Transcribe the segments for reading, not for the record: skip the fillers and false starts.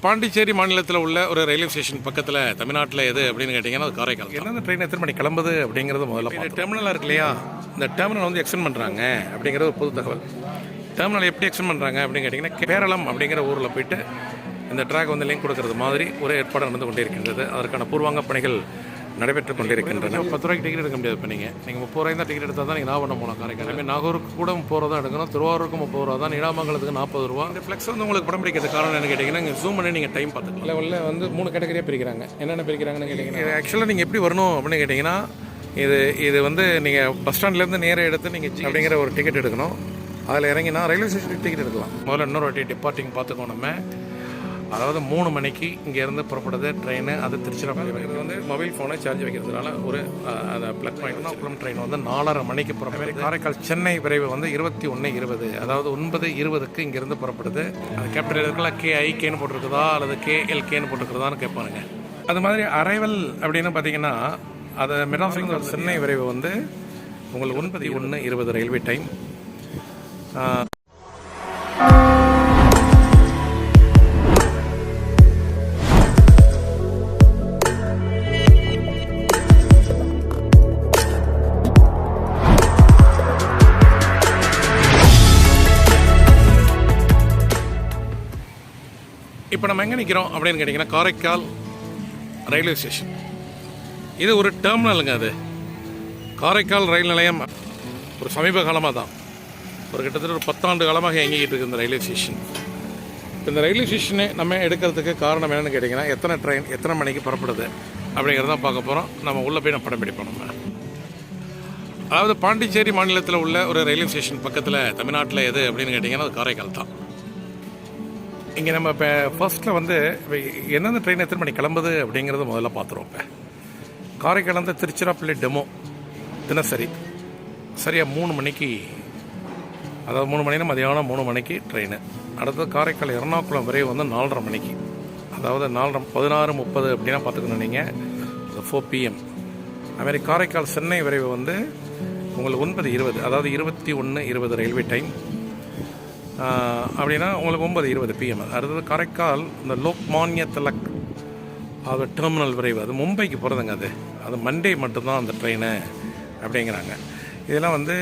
பாண்டிச்சேரி மாநிலத்தில் உள்ள ஒரு ரயில்வே ஸ்டேஷன் பக்கத்தில் தமிழ்நாட்டில் எது அப்படின்னு கேட்டிங்கன்னா அது காரைக்கால். எந்தெந்த ட்ரெயின் எத்தனை மணி கிளம்புது அப்படிங்கிறது முதல்ல டெர்மினலாக இருக்கு இல்லையா, இந்த டெர்மினல் வந்து எக்ஸ்டெண்ட் பண்ணுறாங்க அப்படிங்கிறது ஒரு பொது தகவல். டெர்மினல் எப்படி எக்ஸ்டெண்ட் பண்ணுறாங்க அப்படின்னு கேட்டிங்கன்னா, கேரளம் அப்படிங்கிற ஊரில் போயிட்டு இந்த ட்ராக் வந்து லிங்க் கொடுக்கறது மாதிரி ஒரு ஏற்பாடு நடந்து கொண்டே இருக்கின்றது. அதற்கான பூர்வாங்க பணிகள் நடைபெற்று கொண்டிருக்கின்றன. 10 ரூபாய்க்கு டிக்கெட் எடுக்க முடியாது. இப்போ நீங்கள் 30 ரூபாய் தான் டிக்கெட் எடுத்தால் தான் நீங்கள் நாகப்பட்டினம் போகலாம். காரைக்கால் நாகூருக்கு கூட 30 ரூபா தான் எடுக்கணும், திருவாரூருக்கு 30 ரூபா தான், நீடாமங்கலத்துக்கு 40 ரூபா. இந்த ஃப்ளெக்ஸ் வந்து உங்களுக்கு படம் பிடிக்கிறது காரணம் என்ன கேட்டிங்கன்னா, நீங்கள் ஜூம் பண்ணி நீங்கள் டைம் பார்த்துக்கலாம். லெவலில் வந்து 3 கேட்டகரியாக பிரிக்கிறாங்க. என்னென்ன பிரிக்கிறாங்கன்னு கேட்டிங்கன்னா, ஆக்சுவலாக நீங்கள் எப்படி வரணும் அப்படின்னு கேட்டிங்கன்னா, இது வந்து நீங்கள் பஸ் ஸ்டாண்ட்லேருந்து நேராக எடுத்து நீங்கள் அப்படிங்கிற ஒரு டிக்கெட் எடுக்கணும். அதில் இறங்கினா ரயில்வே ஸ்டேஷனுக்கு டிக்கெட் எடுக்கலாம். முதல்ல இன்னொரு வாட்டி டிபார்ட்டிங் பார்த்துக்கோ. நம்ம அதாவது 3 மணிக்கு இங்கேருந்து புறப்படுது ட்ரெயின். அது திருச்சிராப்பள்ளி இது வந்து மொபைல் ஃபோனை சார்ஜ் வைக்கிறதுனால ஒரு அதை ப்ளக் பாயிண்ட். எர்ணாகுளம் ட்ரெயின் வந்து 4:30 மணிக்கு புறப்படுது. காரைக்கால் சென்னை விரைவு வந்து 21:20, அதாவது 9:20க்கு இங்கேருந்து புறப்படுது. அது கேப்டன் இருக்கலாம் KIKன்னு போட்டிருக்குதா அல்லது KLKன்னு போட்டிருக்கிறதான்னு கேட்பானுங்க. அது மாதிரி அரைவல் அப்படின்னு பார்த்தீங்கன்னா, அதை மெட்ராஸ்லேருந்து ஒரு சென்னை விரைவு வந்து உங்களுக்கு 9:20 ரயில்வே டைம். இப்போ நம்ம எங்கே நிற்கிறோம் அப்படின்னு கேட்டிங்கன்னா, காரைக்கால் ரயில்வே ஸ்டேஷன். இது ஒரு டெர்மினலுங்க. அது காரைக்கால் ரயில் நிலையம் ஒரு சமீப காலமாக தான், ஒரு கிட்டத்தட்ட ஒரு 10 ஆண்டு காலமாக இயங்கிக்கிட்டு இருக்குது இந்த ரயில்வே ஸ்டேஷன். இப்போ இந்த ரயில்வே ஸ்டேஷனை நம்ம எடுக்கிறதுக்கு காரணம் என்னென்னு கேட்டிங்கன்னா, எத்தனை ட்ரெயின் எத்தனை மணிக்கு புறப்படுது அப்படிங்கிறதான் பார்க்க போகிறோம். நம்ம உள்ளே போய் நம்ம படம் பிடிப்போம். நம்ம அதாவது பாண்டிச்சேரி மாநிலத்தில் உள்ள ஒரு ரயில்வே ஸ்டேஷன் பக்கத்தில் தமிழ்நாட்டில் எது அப்படின்னு கேட்டிங்கன்னா, அது காரைக்கால் தான். இங்கே நம்ம இப்போ ஃபர்ஸ்ட்டில் வந்து இப்போ எந்தெந்த ட்ரெயின் எத்தனை மணி கிளம்புது அப்படிங்கிறது முதல்ல பார்த்துருவோம். இப்போ காரைக்கால் வந்து திருச்சிராப்பள்ளி டெமோ தினசரி சரியாக 3 மணிக்கு, அதாவது 3 மணினா மதியானம் 3 மணிக்கு ட்ரெயின். அடுத்தது காரைக்கால் எர்ணாகுளம் விரைவு வந்து 4:30 மணிக்கு, அதாவது 16:30 அப்படின்னா பார்த்துக்கணும் நீங்கள், 4 PM. அதுமாதிரி காரைக்கால் சென்னை விரைவு வந்து உங்களுக்கு 9:20, அதாவது 21:20 ரயில்வே டைம். அப்படின்னா உங்களுக்கு 9:20 PM. அடுத்தது காரைக்கால் இந்த லோக்மான்ய திலக் அது டெர்மினல் விரைவு, அது மும்பைக்கு போகிறதுங்க. அது மண்டே மட்டும்தான் அந்த ட்ரெயினு அப்படிங்கிறாங்க. இதெல்லாம் வந்து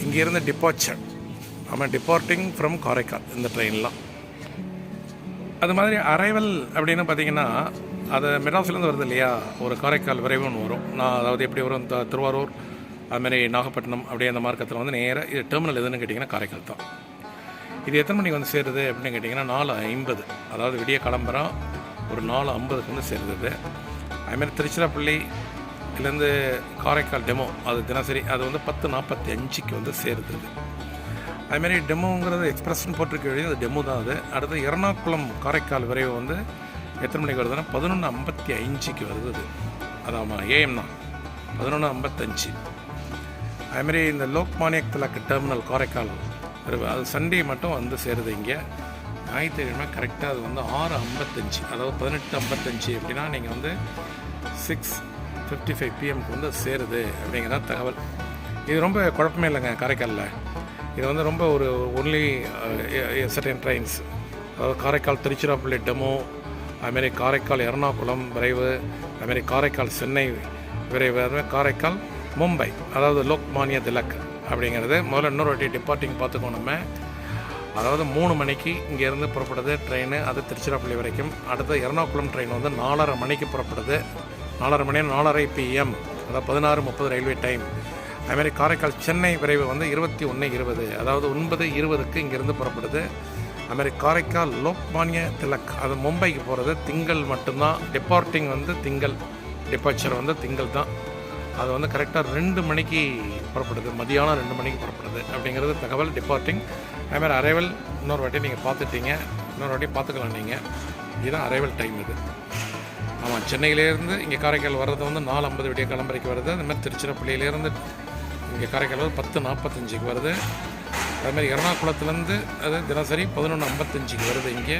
இங்கேருந்து டிபார்ச்சர், ஆமாம், டிபார்ட்டிங் ஃப்ரம் காரைக்கால் இந்த ட்ரெயின்லாம். அது மாதிரி அரைவல் அப்படின்னு பார்த்தீங்கன்னா, அது மெட்ராஸ்லேருந்து வருது இல்லையா, ஒரு காரைக்கால் விரைவு ஒன்று வரும். அதாவது எப்படி வரும், திருவாரூர் அதுமாதிரி நாகப்பட்டினம் அப்படியே அந்த மார்க்கத்தில் வந்து நேராக இது டெர்மினல் எதுன்னு கேட்டிங்கன்னா காரைக்கால் தான். இது எத்தனை மணிக்கு வந்து சேருது அப்படின்னு கேட்டிங்கன்னா, 4:50, அதாவது விடிய கிளம்புறோம் ஒரு 4:50க்கு வந்து சேருது. அதுமாதிரி திருச்சிராப்பள்ளிலேருந்து காரைக்கால் டெமோ அது தினசரி அது வந்து 10:45க்கு வந்து சேருது. அதுமாரி டெமோங்கிறது எக்ஸ்பிரஸ்ன்னு போட்டிருக்க வேண்டியது அது டெமோ தான். அது அடுத்து எர்ணாகுளம் காரைக்கால் விரைவு வந்து எத்தனை மணிக்கு வருதுன்னா 11:55க்கு வருது. அது ஆமாம், AM தான், 11:55. அதுமாரி இந்த லோக்மான்ய திலக் டெர்மினல் காரைக்கால் அது சண்டே மட்டும் வந்து சேருது. இங்கே ஞாயிற்றுக்கிழமை கரெக்டாக அது வந்து 6:55, அதாவது 18:55 அப்படின்னா நீங்கள் வந்து 6:55 PMக்கு வந்து சேருது அப்படிங்கிற தகவல். இது ரொம்ப குழப்பமே இல்லைங்க காரைக்காலில். இது வந்து ரொம்ப ஒரு ஒன்லி சர்டன் ட்ரெயின்ஸ், அதாவது காரைக்கால் திருச்சிராப்பள்ளி டெமோ, அதுமாரி காரைக்கால் எர்ணாகுளம் விரைவு, அதுமாரி காரைக்கால் சென்னை விரைவு, அதுமாதிரி காரைக்கால் மும்பை, அதாவது லோக்மான்ய திலக் அப்படிங்கிறது. முதல்ல இன்னொரு வாட்டி டிபார்ட்டிங் பார்த்துக்கோ. நம்ம அதாவது 3 மணிக்கு இங்கேருந்து புறப்படுது ட்ரெயின், அது திருச்சிராப்பள்ளி வரைக்கும். அடுத்து எர்ணாகுளம் ட்ரெயின் வந்து 4:30 மணிக்கு புறப்படுது. 4:30 மணி 4:30 PM, அதாவது 16:30 ரயில்வே டைம். அதுமாதிரி காரைக்கால் சென்னை விரைவு வந்து 21:20, அதாவது 9:20க்கு இங்கேருந்து புறப்படுது. அதுமாதிரி காரைக்கால் லோக்மான்ய திலக் அது மும்பைக்கு போகிறது திங்கள் மட்டும்தான். டிபார்ட்டிங் வந்து திங்கள், டிபார்ச்சர் வந்து திங்கள் தான். அது வந்து கரெக்டாக 2 மணிக்கு புறப்படுது, மதியானம் 2 மணிக்கு புறப்படுது அப்படிங்கிறது தகவல் டிபார்ட்டிங். அதுமாதிரி அரைவல் இன்னொரு வாட்டி நீங்கள் பார்த்துட்டீங்க, இன்னொரு வாட்டி பார்த்துக்கலாம் நீங்கள். இதுதான் அரைவல் டைம் இது. ஆமாம், சென்னையிலேருந்து இங்கே காரைக்கால் வர்றது வந்து 4:50 விடிய கிளம்புறைக்கு வருது. அதுமாதிரி திருச்சிராப்பள்ளியிலேருந்து இங்கே காரைக்கால் வந்து 10:45க்கு வருது. அதுமாதிரி எர்ணாகுளத்துலேருந்து அது தினசரி 11:55க்கு வருது. இங்கே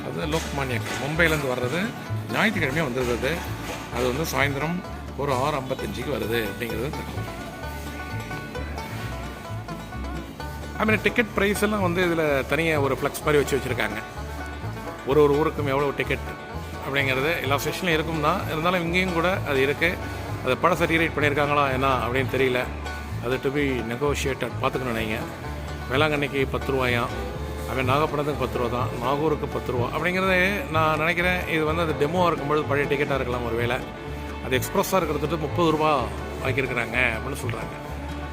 அது லோக்மான்ய மும்பையிலேருந்து வர்றது ஞாயிற்றுக்கிழமையாக வந்துடுது. அது வந்து சாயந்தரம் ஒரு 6:55க்கு வருது அப்படிங்கிறது தகவல். அதுமாதிரி டிக்கெட் ப்ரைஸ் எல்லாம் வந்து இதில் தனியாக ஒரு ஃப்ளெக்ஸ் மாதிரி வச்சுருக்காங்க. ஒரு ஊருக்கும் எவ்வளோ டிக்கெட் அப்படிங்கிறது எல்லா ஸ்டேஷன்லையும் இருக்கும் தான். இருந்தாலும் இங்கேயும் கூட அது இருக்குது. அதை பழசை ரீரைட் பண்ணியிருக்காங்களா என்ன அப்படின்னு தெரியல. அது டு பி நெகோஷியேட்டட் பார்த்துக்கணும். நீங்கள் வேளாங்கண்ணிக்கு 10 ரூபாயாம், அவன் நாகப்பட்டினத்துக்கு 10 ரூபா தான், நாகூருக்கு 10 ரூபா அப்படிங்கிறது நான் நினைக்கிறேன். இது வந்து அது டெமோவாக இருக்கும்பொழுது பழைய டிக்கெட்டாக இருக்கலாம் ஒரு வேளை. அது எக்ஸ்ப்ரெஸ்ஸாக இருக்கிறதுட்டு 30 ரூபா ஆக்கியிருக்கிறாங்க அப்படின்னு சொல்கிறாங்க.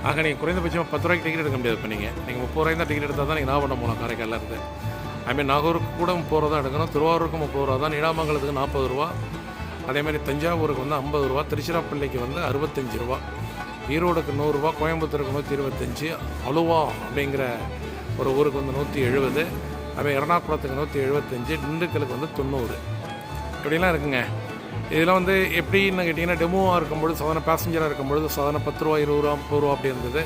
ஆக நீங்கள் குறைந்தபட்சமாக 10 ரூபாய்க்கு டிக்கெட் எடுக்க முடியாது. இப்போ நீங்கள் 30 ரூபாய்க்கு தான் டிக்கெட் எடுத்தால் தான் நீங்கள் நாகப்பட்டினம் போகணும். காரைக்காலில் இருந்து ஐமீன் நாகூருக்கு கூட 30 ரூபா தான் எடுக்கணும். திருவாரூருக்கு 30 ரூபா தான், நீடாமங்கலத்துக்கு 40 ரூபா, அதேமாதிரி தஞ்சாவூருக்கு வந்து 50 ரூபா, திருச்சிராப்பள்ளிக்கு வந்து 65 ரூபா, ஈரோடுக்கு 100 ரூபா, கோயம்புத்தூருக்கு 125, அலுவா அப்படிங்கிற ஒரு ஊருக்கு வந்து 170, அதுமாதிரி எர்ணாகுளத்துக்கு 175, திண்டுக்கலுக்கு வந்து 90 இப்படிலாம் இருக்குங்க. இதெல்லாம் வந்து எப்படின்னு கேட்டிங்கன்னா டெமோவாக இருக்கும்பொழுது சாதாரண பேசஞ்சராக இருக்கும்பொழுது சாதாரண 10 ரூபா 20 ரூபா 30 ரூபா அப்படி இருந்தது.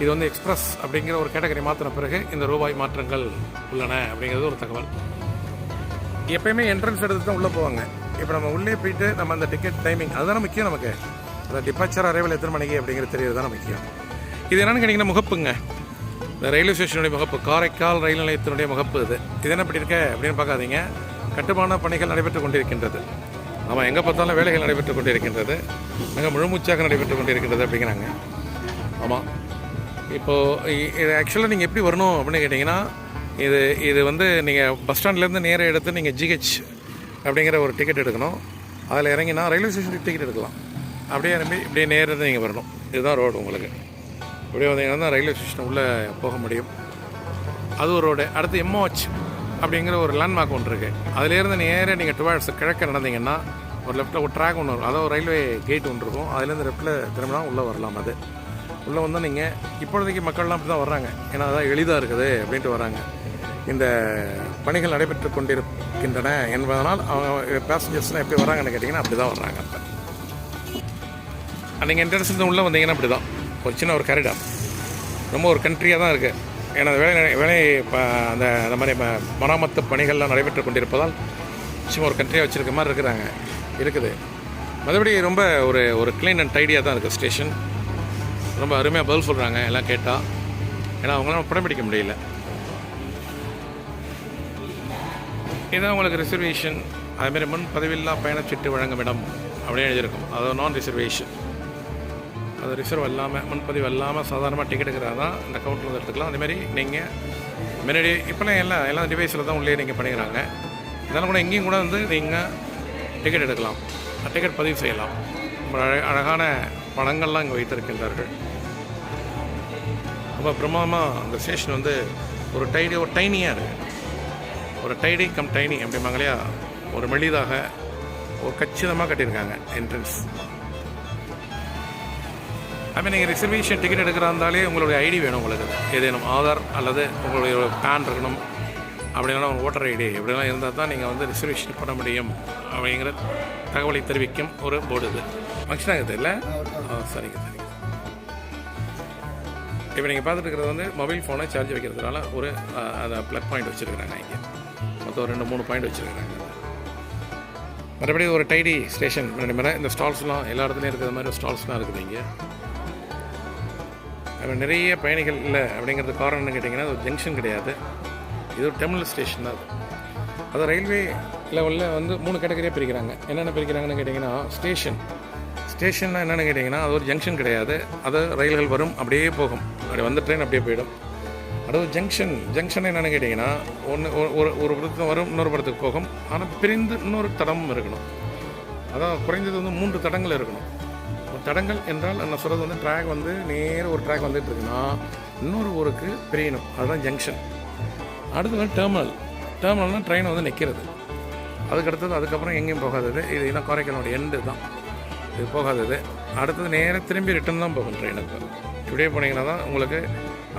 இது வந்து எக்ஸ்பிரஸ் அப்படிங்கிற ஒரு கேட்டகரி மாற்றின பிறகு இந்த ரூபாய் மாற்றங்கள் உள்ளன அப்படிங்கிறது ஒரு தகவல். எப்பயுமே என்ட்ரன்ஸ் எடுத்து தான் உள்ளே போவாங்க. இப்போ நம்ம உள்ளே போயிட்டு நம்ம அந்த டிக்கெட் டைமிங் அதுதானே முக்கியம். நமக்கு அந்த டிபார்ச்சர் அரைவல் எத்தனை மணிக்கு அப்படிங்கிறது தெரியுது தானே முக்கியம். இது என்னென்னு கேட்டிங்கன்னா முகப்புங்க. இந்த ரயில்வே ஸ்டேஷனுடைய முகப்பு, காரைக்கால் ரயில் நிலையத்தினுடைய முகப்பு. இது என்ன இப்படி இருக்க அப்படின்னு பார்க்காதீங்க. கட்டுமான பணிகள் நடைபெற்று கொண்டிருக்கின்றது. நம்ம எங்கே பார்த்தாலும் வேலைகள் நடைபெற்று கொண்டிருக்கின்றது, மிக முழுமூச்சாக நடைபெற்று கொண்டிருக்கின்றது அப்படிங்கிறாங்க. ஆமாம், இப்போது இது ஆக்சுவலாக நீங்கள் எப்படி வரணும் அப்படின்னு கேட்டிங்கன்னா இது வந்து நீங்கள் பஸ் ஸ்டாண்ட்லேருந்து நேராக எடுத்து நீங்கள் ஜிஹெச் அப்படிங்கிற ஒரு டிக்கெட் எடுக்கணும். அதில் இறங்கினா ரயில்வே ஸ்டேஷனுக்கு டிக்கெட் எடுக்கலாம். அப்படியே இறங்கி இப்படியே நேராக நீங்கள் வரணும். இதுதான் ரோடு உங்களுக்கு. இப்படியே வந்தீங்கன்னா தான் ரயில்வே ஸ்டேஷன் உள்ளே போக முடியும். அது ஒரு ரோடு. அடுத்து எம்ஓஹெச் அப்படிங்கிற ஒரு லேண்ட்மார்க் ஒன்று இருக்குது. அதிலேருந்து நேராக நீங்கள் டுவர்ட்ஸ் கிழக்க நடந்தீங்கன்னா ஒரு லெஃப்ட்டில் ஒரு ட்ராக் ஒன்று வரும். அதாவது ரயில்வே கேட் ஒன்று இருக்கும். அதுலேருந்து லெஃப்ட்டில் திரும்பினா உள்ளே வரலாம். அது உள்ளே வந்தால் நீங்கள் இப்பொழுதைக்கு மக்கள்லாம் அப்படி தான் வர்றாங்க. ஏன்னா அதான் எளிதாக இருக்குது அப்படின்ட்டு வராங்க. இந்த பணிகள் நடைபெற்று கொண்டிருக்கின்றன என்பதனால் அவங்க பேசஞ்சர்ஸ்லாம் எப்படி வராங்கன்னு கேட்டிங்கன்னா அப்படி தான் வர்றாங்க. அப்போ நீங்கள் என்ட்ரன்ஸ் உள்ளே வந்தீங்கன்னா அப்படி தான் ஒரு சின்ன ஒரு காரிடார், ரொம்ப ஒரு கண்ட்ரியாக தான் இருக்குது. ஏன்னா வேலை இப்போ அந்த மாதிரி மராமத்து பணிகள்லாம் நடைபெற்று கொண்டிருப்பதால் சும்மா ஒரு கண்ட்ரியாக வச்சுருக்க மாதிரி இருக்குது. மற்றபடி ரொம்ப ஒரு க்ளீன் அண்ட் டைடியாக தான் இருக்குது ஸ்டேஷன். ரொம்ப அருமையாக பதில் சொல்கிறாங்க எல்லாம் கேட்டால். ஏன்னா அவங்களாம் படம் பிடிக்க முடியல. இதுதான் உங்களுக்கு ரிசர்வேஷன். அதுமாரி முன்பதிவில்லா பயணச்சீட்டு வழங்கும் இடம் அப்படின்னு எழுதியிருக்கும். அது நான் ரிசர்வேஷன். அது ரிசர்வ் இல்லாமல் முன்பதிவு இல்லாமல் சாதாரணமாக டிக்கெட் எடுக்கிறது தான் இந்த கவுண்டரில் எடுத்துக்கலாம். அதேமாதிரி நீங்கள் முன்னாடி இப்போலாம் எல்லா டிவைஸில் தான் உள்ளே நீங்கள் பண்ணிக்கிறாங்க. இதெல்லாம் கூட எங்கேயும் கூட வந்து நீங்கள் டிக்கெட் எடுக்கலாம், டிக்கெட் பதிவு செய்யலாம். ரொம்ப அழகான படங்கள்லாம் இங்கே வைத்திருக்கின்றார்கள். ரொம்ப பிரமாதமாக அந்த ஸ்டேஷன் வந்து ஒரு டைனியாக இருக்குது. ஒரு டைடி கம் டைனி அப்படிம்பாங்க இல்லையா, ஒரு மெளிதாக ஒரு கச்சிதமாக கட்டியிருக்காங்க என்ட்ரன்ஸ். அதுமாதிரி நீங்கள் ரிசர்வேஷன் டிக்கெட் எடுக்கிறா இருந்தாலே உங்களுடைய ஐடி வேணும். உங்களுக்கு ஏதேனும் ஆதார் அல்லது உங்களுடைய பேன் இருக்கணும். அப்படின்னா உங்கள் ஓட்டர் ஐடி இப்படிலாம் இருந்தால் தான் நீங்கள் வந்து ரிசர்வேஷன் பண்ண முடியும் அப்படிங்கிற தகவலை தெரிவிக்கும் ஒரு போர்டு. இது ஃபங்க்ஷன் ஆகுது இல்லை? சரிங்க. இப்போ நீங்கள் பார்த்துட்டு இருக்கிறது வந்து மொபைல் ஃபோனை சார்ஜ் வைக்கிறதுனால ஒரு அதை ப்ளக் பாயிண்ட் வச்சுருக்கிறாங்க. இங்கே மொத்தம் 2-3 பாயிண்ட் வச்சுருக்கிறாங்க. மறுபடி ஒரு டைடி ஸ்டேஷன் முன்னாடி இந்த ஸ்டால்ஸ்லாம் எல்லா இடத்துலையும் இருக்கிற மாதிரி ஸ்டால்ஸ்லாம் இருக்குது. இங்கே நிறைய பயணிகள் இல்லை அப்படிங்கிறது காரணம் என்ன கேட்டிங்கன்னா அது ஒரு ஜங்ஷன் கிடையாது. இது ஒரு டெர்மினல் ஸ்டேஷன் தான். அது ரயில்வே லெவலில் வந்து 3 கேட்டகரியாக பிரிக்கிறாங்க. என்னென்ன பிரிக்கிறாங்கன்னு கேட்டிங்கன்னா ஸ்டேஷன்னா என்னென்னு கேட்டிங்கன்னா அது ஒரு ஜங்ஷன் கிடையாது. அது ரயில்கள் வரும் அப்படியே போகும். அப்படி வந்து ட்ரெயின் அப்படியே போயிடும். அடுத்து ஜங்ஷன் என்னென்னு கேட்டிங்கன்னா ஒரு படத்துக்கு வரும், இன்னொரு படத்துக்கு போகும். ஆனால் பிரிந்து இன்னொரு தடமும் இருக்கணும். அதான் குறைந்தது வந்து 3 தடங்கள் இருக்கணும். தடங்கள் என்றால் நான் சொல்கிறது வந்து ட்ராக் வந்து நேராக ஒரு ட்ராக் வந்துட்டு இருக்குன்னா இன்னொரு ஊருக்கு பிரியணும். அதுதான் ஜங்ஷன். அடுத்து வந்து டெர்மினல்னால் ட்ரெயின் வந்து நிற்கிறது. அதுக்கப்புறம் எங்கேயும் போகாதது. இது இன்னும் காரைக்காலோட எண்டு தான். இது போகாதது. அடுத்தது நேராக திரும்பி ரிட்டன் தான் போகும் ட்ரெயினுக்கு. இப்படியே போனீங்கன்னா தான் உங்களுக்கு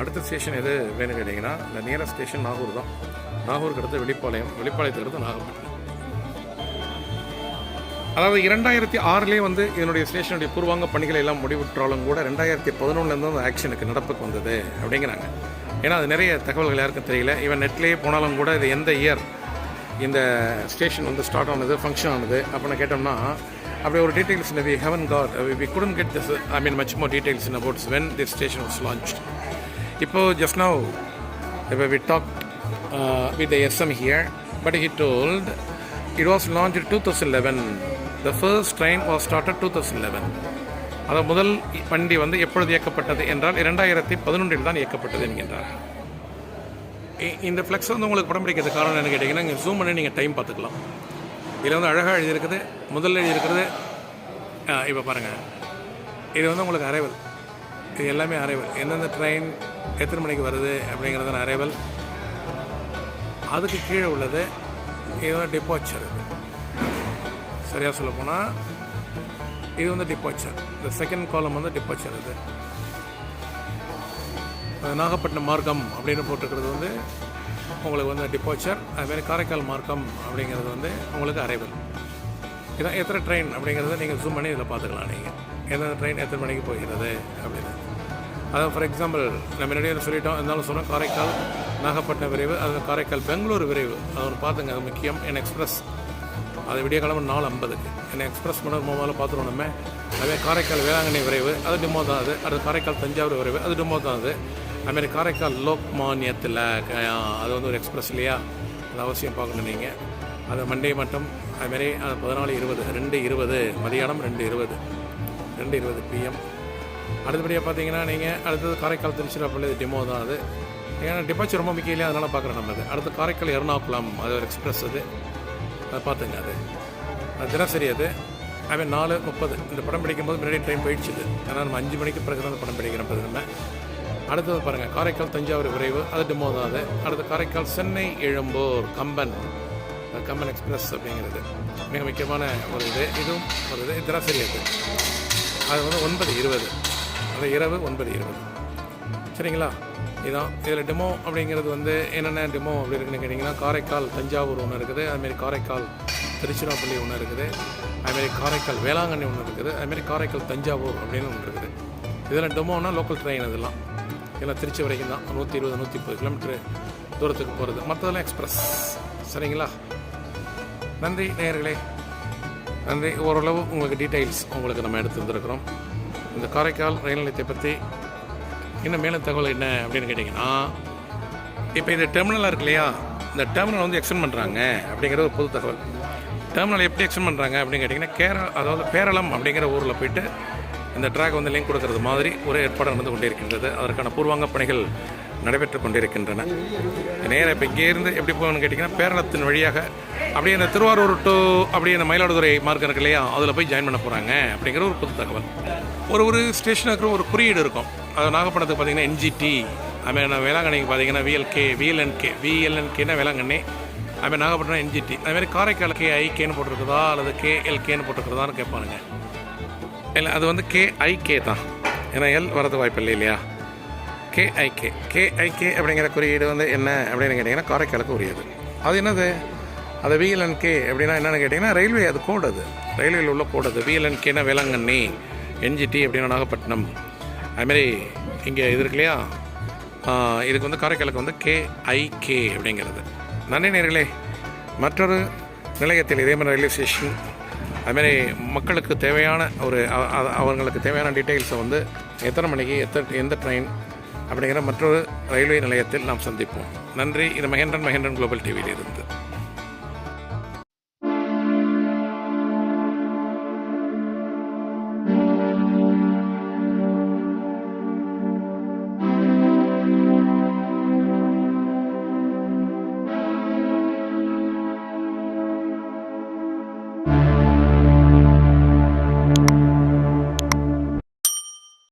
அடுத்த ஸ்டேஷன் எது வேணும்னு கேட்டிங்கன்னா இந்த நியரஸ்ட் ஸ்டேஷன் நாகூர் தான். நாகூருக்கு அடுத்து வெளிப்பாளையத்துக்கு அடுத்து நாகப்பட்டினம். அதாவது 2006 வந்து இதனுடைய ஸ்டேஷனுடைய பூர்வாங்க பணிகளை எல்லாம் முடிவுற்றாலும் கூட 2011 அந்த ஆக்ஷனுக்கு நடப்புக்கு வந்தது அப்படிங்கிறாங்க. ஏன்னா அது நிறைய தகவல்கள் யாருக்கும் தெரியல. இவன் நெட்லேயே போனாலும் கூட இது எந்த இயர் இந்த ஸ்டேஷன் வந்து ஸ்டார்ட் ஆனது, ஃபங்க்ஷன் ஆனது அப்படின்னு கேட்டோம்னா அப்படி ஒரு details we haven't got, we couldn't get this, much more details in about when this station was launched. இப்போ just now we talked with the SM here. But he told it was launched 2011. The first train was started 2011. அது முதல் வண்டி வந்து எப்பொழுது இயக்கப்பட்டது என்றால் 2011 தான் இயக்கப்பட்டது என்கின்றார். இந்த ஃப்ளெக்ஸ் வந்து உங்களுக்கு படம் பிடிக்கிறது காரணம் என்ன கேட்டிங்கன்னா, இங்கே ஜூம் பண்ணி நீங்கள் டைம் பார்த்துக்கலாம். இதில் வந்து அழகாக எழுதியிருக்குது. முதல்ல எழுதியிருக்கிறது இப்போ பாருங்கள், இது வந்து உங்களுக்கு அரைவல். இது எல்லாமே அரைவல். எந்தெந்த ட்ரெயின் எத்தனை மணிக்கு வருது அப்படிங்கிறது அரைவல். அதுக்கு கீழே உள்ளது இது வந்து டிபார்ச்சர். சரியாக சொல்ல போனால் இது வந்து டிபார்ச்சர். இந்த செகண்ட் காலம் வந்து டிபார்ச்சர். இது நாகப்பட்டினம் மார்க்கம் அப்படின்னு போட்டிருக்கிறது வந்து உங்களுக்கு வந்து டிபார்ச்சர். அதுமாதிரி காரைக்கால் மார்க்கம் அப்படிங்கிறது வந்து உங்களுக்கு அரைவல். இதான் எத்தனை ட்ரெயின் அப்படிங்கிறத நீங்கள் ஜூம் பண்ணி இதில் பார்த்துக்கலாம். நீங்கள் எந்தெந்த ட்ரெயின் எத்தனை மணிக்கு போகிறது அப்படின்னு. அதாவது ஃபார் எக்ஸாம்பிள் நம்ம முன்னாடியே சொல்லிட்டோம், இருந்தாலும் சொன்னோம் காரைக்கால் நாகப்பட்டினம் விரைவு, அது காரைக்கால் பெங்களூர் விரைவு, அது ஒன்று பார்த்துங்க. அது முக்கியம். என் எக்ஸ்பிரஸ் அது விடிய கிழமை 4:50 என்ன எக்ஸ்பிரஸ் பண்ண முதல்ல பார்த்துருவோம் நம்ம. அதே காரைக்கால் வேளாங்கண்ணி விரைவு அது டிமோ தான். அது காரைக்கால் தஞ்சாவூர் விரைவு அது டிமோ தான். அதுமாரி காரைக்கால் லோக்மானியத்தில் அது வந்து ஒரு எக்ஸ்பிரஸ் இல்லையா, அது அவசியம் பார்க்கணும் நீங்கள். அது மண்டே மட்டும் அதுமாரி 14:20 2:20 மதியானம் 2:20 PM. அடுத்தபடியாக பார்த்தீங்கன்னா நீங்கள் அடுத்தது காரைக்கால் திருச்சிராப்பள்ளி டிமோ தான். அது ஏன்னா டிபார்ச்சர் ரொம்ப முக்கியம் இல்லையா, அதனால் பார்க்குறோம் நம்ம. அடுத்து காரைக்கால் எர்ணாகுளம் அது ஒரு எக்ஸ்பிரஸ். அதை பார்த்துங்க. அது தினசரி. அது 4:30 இந்த படம் பிடிக்கும்போது முன்னாடி டைம் போயிடுச்சுது. ஏன்னா நம்ம 5 மணிக்கு பிறகு தான் அந்த படம் பிடிக்கிறோம். நம்ம அடுத்தது பாருங்கள் காரைக்கால் தஞ்சாவூர் விரைவு அது டிமோ தான். அது அடுத்து காரைக்கால் சென்னை எழும்பூர் கம்பன் எக்ஸ்பிரஸ் அப்படிங்கிறது மிக முக்கியமான ஒரு இதுவும் ஒரு தினசரி. அது வந்து 9:20 அது இரவு 9:20. சரிங்களா? இதுதான் இதில் டிமோ அப்படிங்கிறது வந்து என்னென்ன டிமோ அப்படி இருக்குன்னு கேட்டிங்கன்னா, காரைக்கால் தஞ்சாவூர் ஒன்று இருக்குது, அதுமாரி காரைக்கால் திருச்சிராப்பள்ளி ஒன்று இருக்குது, அதுமாரி காரைக்கால் வேளாங்கண்ணி ஒன்று இருக்குது, அதுமாரி காரைக்கால் தஞ்சாவூர் அப்படின்னு ஒன்று இருக்குது. இதில் டிமோனா லோக்கல் ட்ரெயின். இதெல்லாம் திருச்சி வரைக்கும் தான் 120-130 கிலோமீட்டரு தூரத்துக்கு போகிறது. மற்றதெல்லாம் எக்ஸ்பிரஸ். சரிங்களா? நன்றி நேயர்களே, நன்றி. ஓரளவு உங்களுக்கு டீட்டெயில்ஸ் உங்களுக்கு நம்ம எடுத்து வந்திருக்கிறோம். இந்த காரைக்கால் ரயில் நிலையத்தை பற்றி இன்னும் மேலும் தகவல் என்ன அப்படின்னு கேட்டிங்கன்னா, இப்போ இந்த டெர்மினலாக இருக்கு இல்லையா, இந்த டெர்மினல் வந்து எக்ஸ்டெண்ட் பண்ணுறாங்க அப்படிங்கிற ஒரு பொது தகவல். டெர்மினல் எப்படி எக்ஸ்டெண்ட் பண்ணுறாங்க அப்படின்னு கேட்டிங்கன்னா, அதாவது பேரளம் அப்படிங்கிற ஊரில் போய்ட்டு இந்த ட்ராக் வந்து லிங்க் கொடுக்கறது மாதிரி ஒரு ஏற்பாடு நடந்து கொண்டே இருக்கின்றது. அதற்கான பூர்வாங்க பணிகள் நடைபெற்று கொண்டிருக்கின்றன. நேராக இப்போ இங்கேருந்து எப்படி போகணும்னு கேட்டிங்கன்னா, பேரளத்தின் வழியாக அப்படியே இந்த திருவாரூர் டு அப்படியே இந்த மயிலாடுதுறை மார்க்கம் இருக்கு இல்லையா, அதில் போய் ஜாயின் பண்ண போகிறாங்க அப்படிங்கிற ஒரு புது தகவல். ஒரு ஸ்டேஷனுக்கு ஒரு குறியீடு இருக்கும். அது நாகப்பட்டினத்துக்கு பார்த்தீங்கன்னா NGT, அதுமாதிரி வேளாங்கண்ணிக்கு பார்த்தீங்கன்னா VLNK வேளாங்கண்ணி, அதுமாதிரி நாகப்பட்டினம் NGT. அதுமாதிரி காரைக்கால் KIKன்னு போட்டிருக்குதா அல்லது KLKன்னு போட்டிருக்கிறதான்னு கேட்பானுங்க. இல்லை, அது வந்து KIK தான். ஏன்னா எல் வரது வாய்ப்பு இல்லை இல்லையா. KIK அப்படிங்கிற குறியீடு வந்து என்ன அப்படின்னு கேட்டிங்கன்னா, காரைக்காலுக்கு உரியது. அது என்னது, அது VLNK அப்படின்னா என்னென்னு கேட்டிங்கன்னா, ரயில்வே அது கோடு. அது ரயில்வேயில் உள்ள கோடு. அது VLNKன்னா வேளாங்கண்ணி, NGT அப்படின்னா நாகப்பட்டினம். அதுமாரி இங்கே இது இருக்கு இல்லையா, இதுக்கு வந்து காரைக்காலுக்கு வந்து KIK அப்படிங்கிறது. நன்றி நேயர்களே. மற்றொரு நிலையத்தில் இதே மாதிரி ரயில்வே ஸ்டேஷன் அதுமாரி மக்களுக்கு தேவையான அவங்களுக்கு தேவையான டீட்டெயில்ஸை வந்து எத்தனை மணிக்கு எந்த ட்ரெயின் அப்படிங்கிற மற்றொரு ரயில்வே நிலையத்தில் நாம் சந்திப்போம். நன்றி. இது மகேந்திரன் குளோபல் டிவியில் இருந்து.